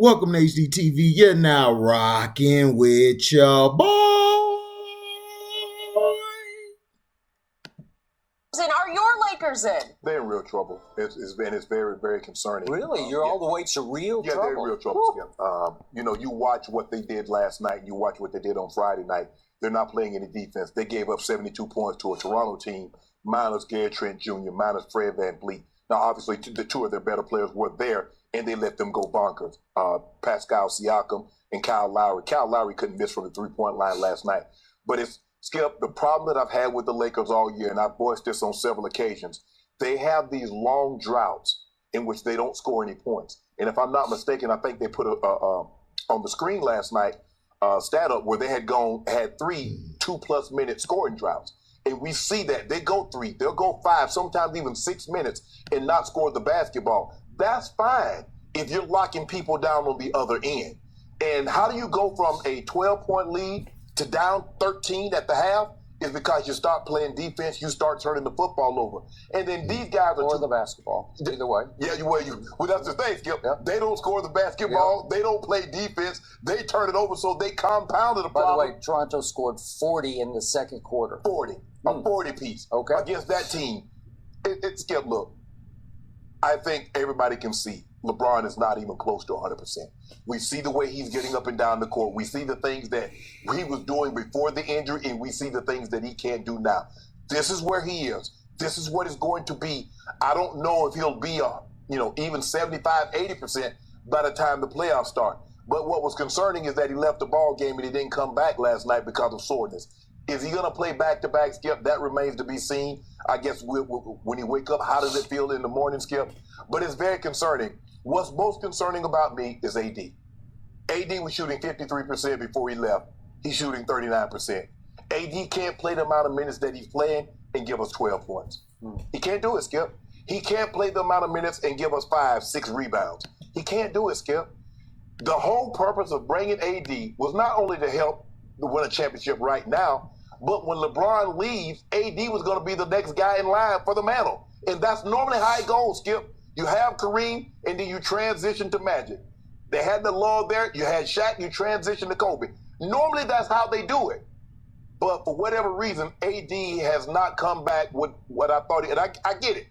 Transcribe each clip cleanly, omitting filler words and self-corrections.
Welcome to HDTV. You're now rocking with your boy. And are your Lakers in? They're in real trouble. It's very, very concerning. Really? You're all the way to real trouble? Yeah, they're in real trouble. You watch what they did last night. You watch what they did on Friday night. They're not playing any defense. They gave up 72 points to a Toronto team, minus Gary Trent Jr., minus Fred VanVleet. Now, obviously, the two of their better players were there, and they let them go bonkers. Pascal Siakam and Kyle Lowry. Kyle Lowry couldn't miss from the three-point line last night. But it's, Skip, the problem that I've had with the Lakers all year, and I've voiced this on several occasions, they have these long droughts in which they don't score any points. And if I'm not mistaken, I think they put on the screen last night stat up where they had 3 2+ minute scoring droughts. And we see that. They go 3, they'll go 5, sometimes even 6 minutes and not score the basketball. That's fine if you're locking people down on the other end. And how do you go from a 12-point lead to down 13 at the half? Is because you start playing defense, you start turning the football over. And then these guys are... Or the basketball, either way. Yeah, well, that's the thing, Skip. Yep. They don't score the basketball. Yep. They don't play defense. They turn it over, so they compounded the problem. By the way, Toronto scored 40 in the second quarter. 40. A 40 piece. Okay. Against that team. Skip, look, I think everybody can see LeBron is not even close to 100%. We see the way he's getting up and down the court. We see the things that he was doing before the injury, and we see the things that he can't do now. This is where he is. This is what it's going to be. I don't know if he'll be even 75, 80% by the time the playoffs start. But what was concerning is that he left the ball game and he didn't come back last night because of soreness. Is he going to play back-to-back, Skip? That remains to be seen. I guess when he wake up, how does it feel in the morning, Skip? But it's very concerning. What's most concerning about me is AD. AD was shooting 53% before he left. He's shooting 39%. AD can't play the amount of minutes that he's playing and give us 12 points. He can't do it, Skip. He can't play the amount of minutes and give us 5, 6 rebounds. He can't do it, Skip. The whole purpose of bringing AD was not only to help to win a championship right now, but when LeBron leaves, AD was going to be the next guy in line for the mantle. And that's normally how it goes, Skip. You have Kareem, and then you transition to Magic. They had the lull there. You had Shaq, you transition to Kobe. Normally, that's how they do it. But for whatever reason, AD has not come back with what I thought. And I get it.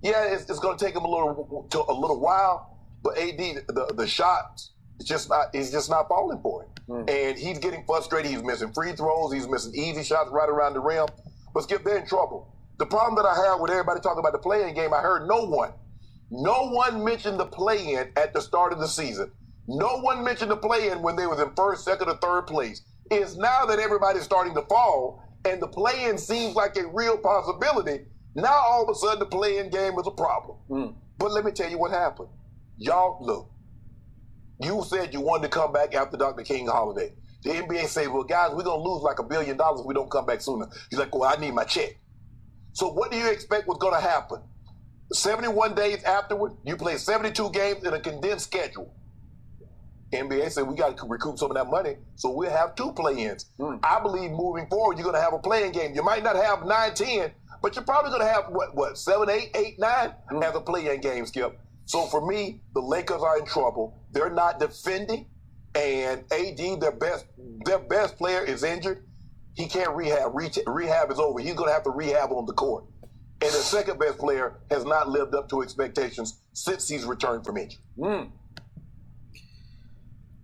Yeah, it's going to take him a little while. But AD, the shots, he's just not falling for it. And he's getting frustrated. He's missing free throws. He's missing easy shots right around the rim. But Skip, they're in trouble. The problem that I have with everybody talking about the play-in game, I heard no one mentioned the play-in at the start of the season. No one mentioned the play-in when they was in first, second, or third place. It's now that everybody's starting to fall, and the play-in seems like a real possibility. Now all of a sudden the play-in game is a problem. But let me tell you what happened. Y'all, look, you said you wanted to come back after Dr. King holiday. The NBA said, well, guys, we're going to lose like $1 billion if we don't come back sooner. He's like, well, I need my check. So what do you expect was going to happen? 71 days afterward, you play 72 games in a condensed schedule. NBA said we got to recoup some of that money, so we'll have 2 play-ins. I believe moving forward, you're going to have a play-in game. You might not have 9, 10, but you're probably going to have, 7, 8, 9 as a play-in game, Skip. So for me, the Lakers are in trouble. They're not defending, and AD, their best player, is injured. He can't rehab. Rehab is over. He's going to have to rehab on the court. And the second best player has not lived up to expectations since he's returned from injury.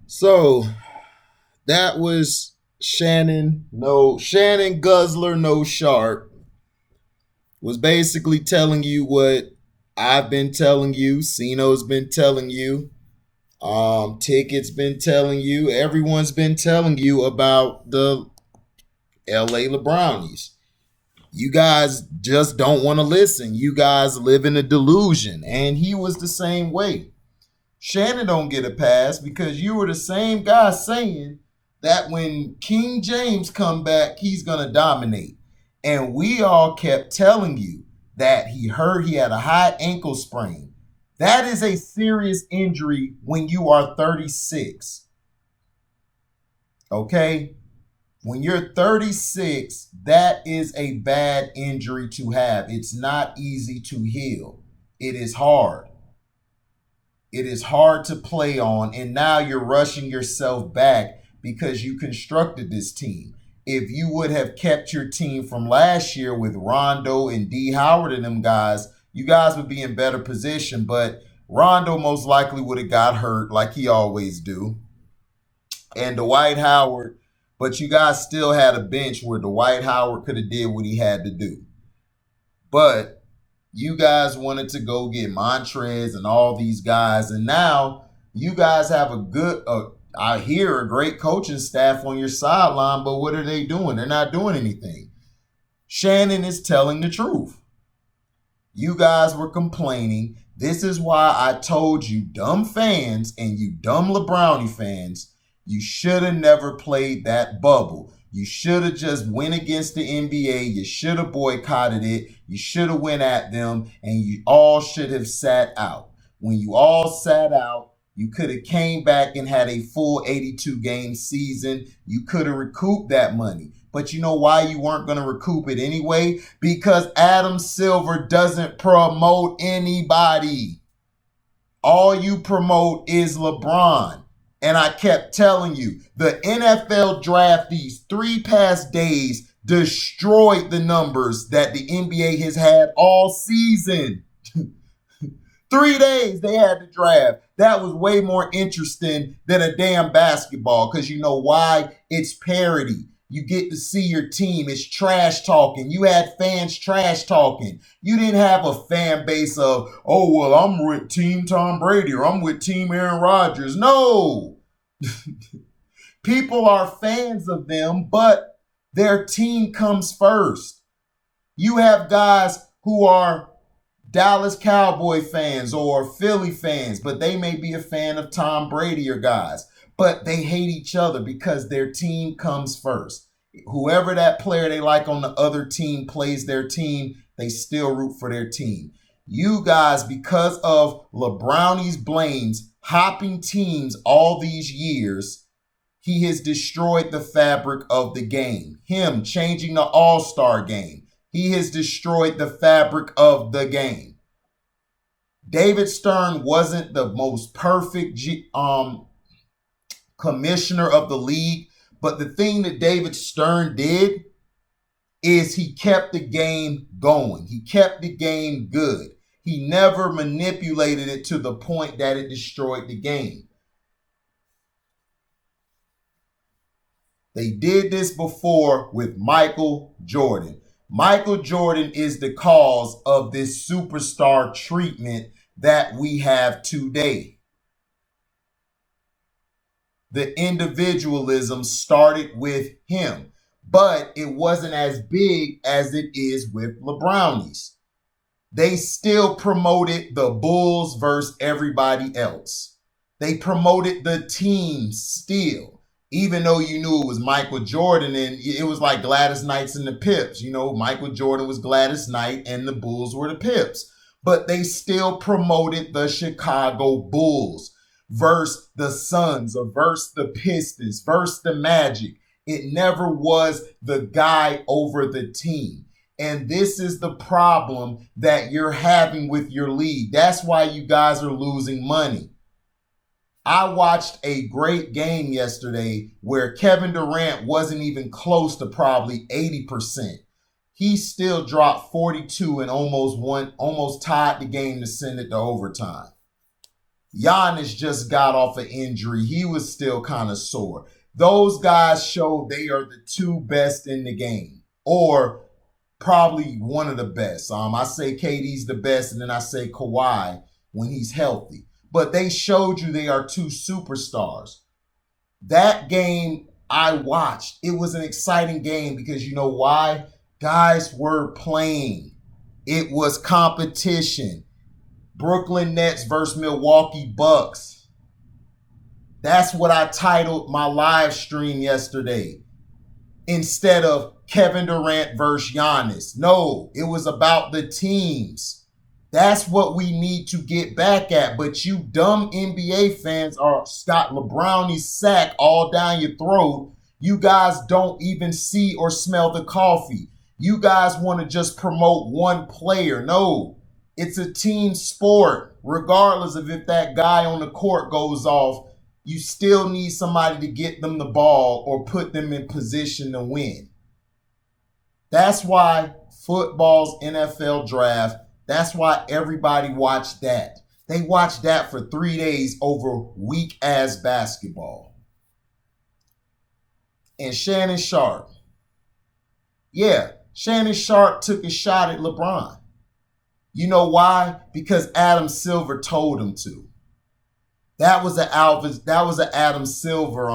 So that was Shannon Guzzler No Sharpe was basically telling you what I've been telling you, Cino's been telling you, Ticket's been telling you, everyone's been telling you about the LA Lebrownies. You guys just don't want to listen. You guys live in a delusion. And he was the same way. Shannon don't get a pass because you were the same guy saying that when King James come back, he's going to dominate. And we all kept telling you that he had a high ankle sprain. That is a serious injury when you are 36. Okay? When you're 36, that is a bad injury to have. It's not easy to heal. It is hard. it is hard to play on, and now you're rushing yourself back because you constructed this team. If you would have kept your team from last year with Rondo and D. Howard and them guys, you guys would be in better position. But Rondo most likely would have got hurt like he always do. And Dwight Howard, but you guys still had a bench where Dwight Howard could have did what he had to do. But you guys wanted to go get Montrez and all these guys, and now you guys have a good, I hear a great coaching staff on your sideline, but what are they doing? They're not doing anything. Shannon is telling the truth. You guys were complaining. This is why I told you dumb fans and you dumb LeBrownie fans, you should have never played that bubble. You should have just went against the NBA. You should have boycotted it. You should have went at them, and you all should have sat out. When you all sat out, you could have came back and had a full 82-game season. You could have recouped that money. But you know why you weren't going to recoup it anyway? Because Adam Silver doesn't promote anybody. All you promote is LeBron. And I kept telling you, the NFL draft these 3 past days destroyed the numbers that the NBA has had all season. 3 days they had to draft. That was way more interesting than a damn basketball, because you know why? It's parody. You get to see your team. It's trash talking. You had fans trash talking. You didn't have a fan base of, oh, well, I'm with Team Tom Brady or I'm with Team Aaron Rodgers. No. People are fans of them, but their team comes first. You have guys who are Dallas Cowboy fans or Philly fans, but they may be a fan of Tom Brady or guys, but they hate each other because their team comes first. Whoever that player they like on the other team plays their team, they still root for their team. You guys, because of lebrowniesblames hopping teams all these years, he has destroyed the fabric of the game. Him changing the All-Star game, he has destroyed the fabric of the game. David Stern wasn't the most perfect commissioner of the league, but the thing that David Stern did is he kept the game going. He kept the game good. He never manipulated it to the point that it destroyed the game. They did this before with Michael Jordan. Michael Jordan is the cause of this superstar treatment that we have today. The individualism started with him, but it wasn't as big as it is with LeBrownies. They still promoted the Bulls versus everybody else. They promoted the team still, even though you knew it was Michael Jordan, and it was like Gladys Knights and the Pips. You know, Michael Jordan was Gladys Knight and the Bulls were the Pips. But they still promoted the Chicago Bulls versus the Suns or versus the Pistons versus the Magic. It never was the guy over the team. And this is the problem that you're having with your league. That's why you guys are losing money. I watched a great game yesterday where Kevin Durant wasn't even close to probably 80%. He still dropped 42 and almost tied the game to send it to overtime. Giannis just got off an injury. He was still kind of sore. Those guys show they are the 2 best in the game, or probably one of the best. I say KD's the best, and then I say Kawhi when he's healthy. But they showed you they are 2 superstars. That game I watched, it was an exciting game because you know why? Guys were playing. It was competition. Brooklyn Nets versus Milwaukee Bucks. That's what I titled my live stream yesterday. Instead of Kevin Durant versus Giannis. No, it was about the teams. That's what we need to get back at. But you dumb NBA fans are got LeBrownie's sack all down your throat. You guys don't even see or smell the coffee. You guys want to just promote one player. No, It's a team sport. Regardless of if that guy on the court goes off, you still need somebody to get them the ball or put them in position to win. That's why football's NFL draft, that's why everybody watched that. They watched that for 3 days over weak-ass basketball. And Shannon Sharpe. Yeah, Shannon Sharpe took a shot at LeBron. You know why? Because Adam Silver told him to. That was an Adam Silver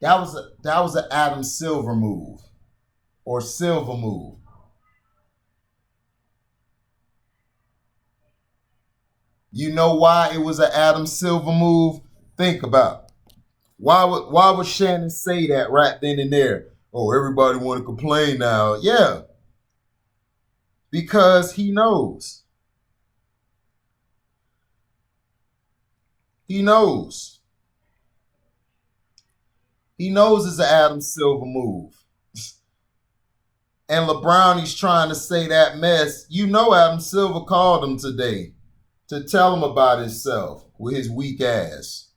that was an Adam Silver move or Silver move. You know why it was an Adam Silver move? Think about it. Why would Shannon say that right then and there? Oh, everybody want to complain now. Yeah. Because he knows. He knows. He knows it's an Adam Silver move. And LeBrownie's trying to say that mess. You know Adam Silver called him today to tell him about himself with his weak ass.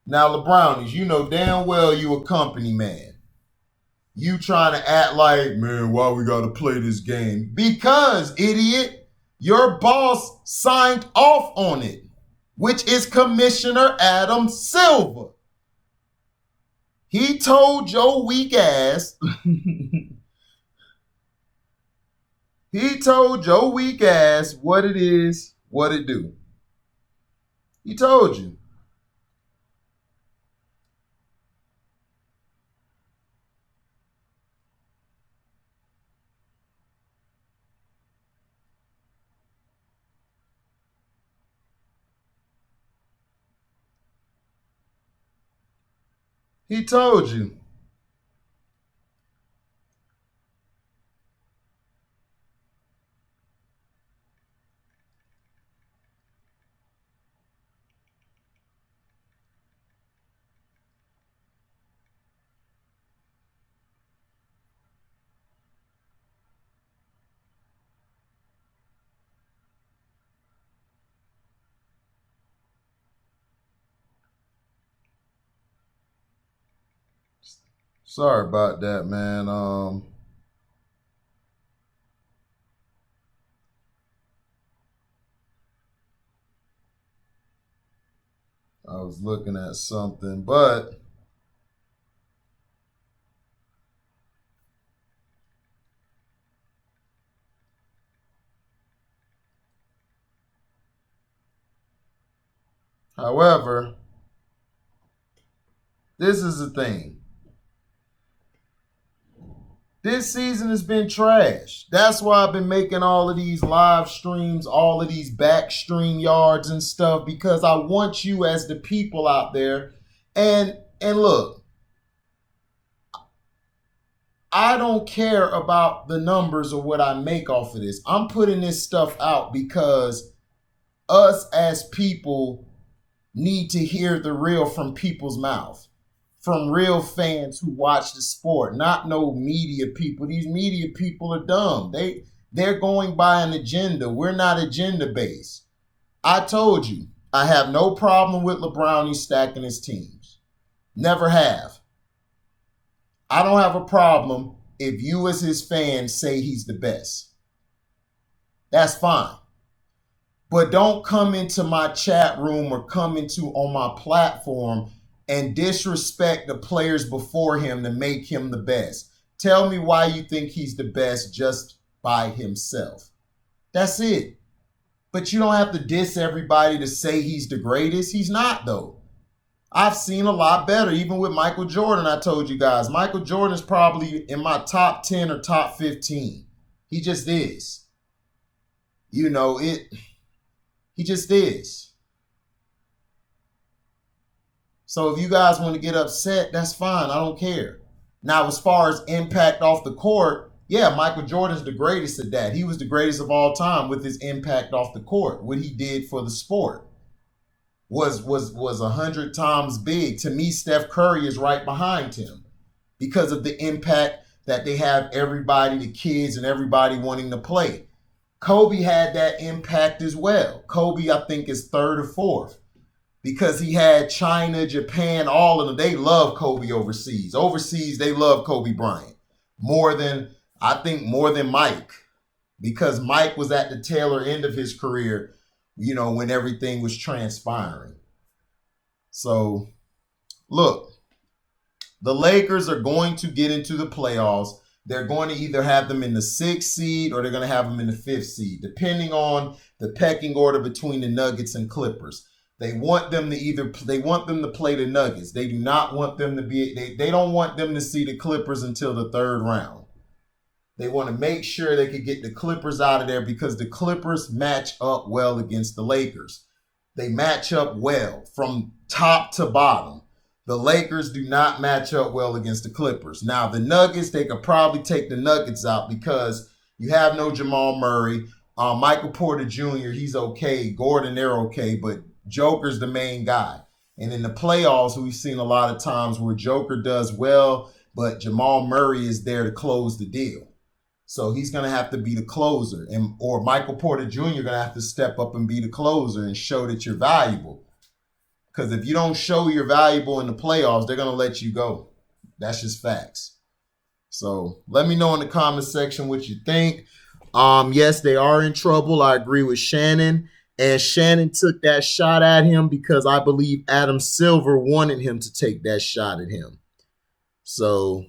Now, LeBrownies, you know damn well you a company man. You trying to act like, man, why we got to play this game? Because, idiot, your boss signed off on it, which is Commissioner Adam Silver. He told your weak ass, he told your weak ass what it is, what it do. He told you. He told you. Sorry about that, man. I was looking at something, but however, this is the thing. This season has been trash. That's why I've been making all of these live streams, all of these back stream yards and stuff, because I want you as the people out there. And look, I don't care about the numbers or what I make off of this. I'm putting this stuff out because us as people need to hear the real from people's mouth. From real fans who watch the sport, not no media people. These media people are dumb. They're going by an agenda. We're not agenda based. I told you, I have no problem with LeBrownie stacking his teams. Never have. I don't have a problem if you as his fans say he's the best. That's fine. But don't come into my chat room or come into on my platform and disrespect the players before him to make him the best. Tell me why you think he's the best just by himself. That's it. But you don't have to diss everybody to say he's the greatest. He's not, though. I've seen a lot better. Even with Michael Jordan, I told you guys, Michael Jordan is probably in my top 10 or top 15. He just is. You know, he just is. So if you guys want to get upset, that's fine. I don't care. Now, as far as impact off the court, yeah, Michael Jordan's the greatest at that. He was the greatest of all time with his impact off the court. What he did for the sport was 100 times big. To me, Steph Curry is right behind him because of the impact that they have everybody, the kids and everybody wanting to play. Kobe had that impact as well. Kobe, I think, is third or fourth because he had China, Japan, all of them. They love Kobe overseas. Overseas, they love Kobe Bryant more than Mike, because Mike was at the tail end of his career, when everything was transpiring. So, look, the Lakers are going to get into the playoffs. They're going to either have them in the 6th seed or they're going to have them in the 5th seed, depending on the pecking order between the Nuggets and Clippers. They want them to play the Nuggets. They do not want them to they don't want them to see the Clippers until the 3rd round. They want to make sure they could get the Clippers out of there because the Clippers match up well against the Lakers. They match up well from top to bottom. The Lakers do not match up well against the Clippers. Now, the Nuggets, they could probably take the Nuggets out because you have no Jamal Murray. Michael Porter Jr., he's okay. Gordon, they're okay. But Joker's the main guy. And in the playoffs, we've seen a lot of times where Joker does well, but Jamal Murray is there to close the deal. So he's going to have to be the closer. Or Michael Porter Jr. going to have to step up and be the closer and show that you're valuable. Because if you don't show you're valuable in the playoffs, they're going to let you go. That's just facts. So let me know in the comment section what you think. Yes, they are in trouble. I agree with Shannon. And Shannon took that shot at him because I believe Adam Silver wanted him to take that shot at him. So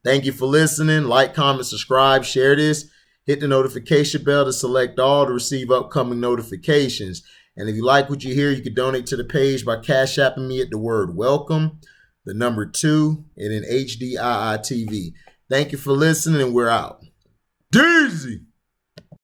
thank you for listening. Like, comment, subscribe, share this. Hit the notification bell to select all to receive upcoming notifications. And if you like what you hear, you can donate to the page by Cash Apping me at the word welcome, the number 2, and then HDIITV. Thank you for listening, and we're out. Daisy!